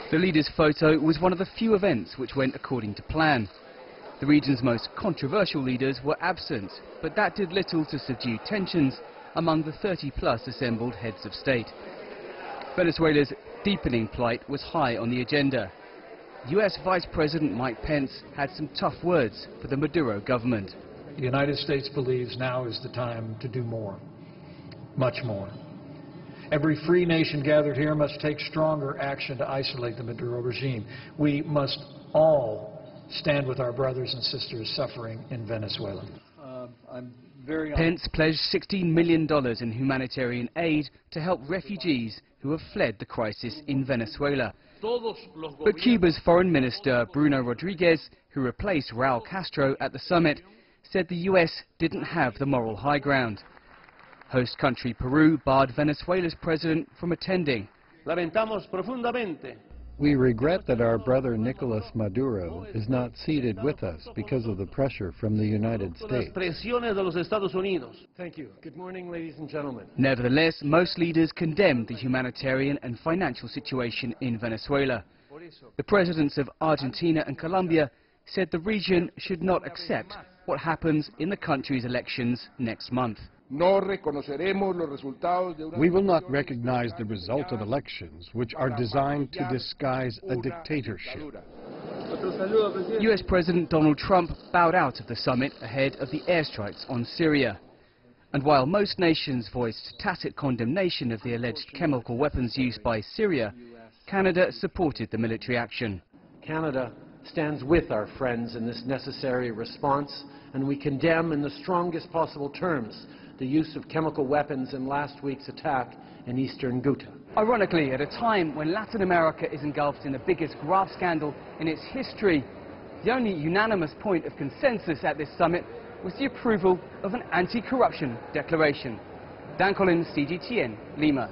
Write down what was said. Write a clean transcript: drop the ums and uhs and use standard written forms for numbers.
The leader's photo was one of the few events which went according to plan. The region's most controversial leaders were absent, but that did little to subdue tensions among the 30-plus assembled heads of state. Venezuela's deepening plight was high on the agenda. US Vice President Mike Pence had some tough words for the Maduro government. The United States believes now is the time to do more, much more. Every free nation gathered here must take stronger action to isolate the Maduro regime. We must all stand with our brothers and sisters suffering in Venezuela. Pence pledged $16 million in humanitarian aid to help refugees who have fled the crisis in Venezuela. But Cuba's Foreign Minister Bruno Rodriguez, who replaced Raul Castro at the summit, said the US didn't have the moral high ground. Host country Peru barred Venezuela's president from attending. Lamentamos profundamente. We regret that our brother Nicolas Maduro is not seated with us because of the pressure from the United States. Thank you. Good morning, ladies and gentlemen. Nevertheless, most leaders condemned the humanitarian and financial situation in Venezuela. The presidents of Argentina and Colombia said the region should not accept what happens in the country's elections next month. We will not recognize the result of elections, which are designed to disguise a dictatorship. US President Donald Trump bowed out of the summit ahead of the airstrikes on Syria. And while most nations voiced tacit condemnation of the alleged chemical weapons used by Syria, Canada supported the military action. Canada stands with our friends in this necessary response, and we condemn in the strongest possible terms the use of chemical weapons in last week's attack in eastern Ghouta. Ironically, at a time when Latin America is engulfed in the biggest graft scandal in its history, the only unanimous point of consensus at this summit was the approval of an anti-corruption declaration. Dan Collins, CGTN, Lima.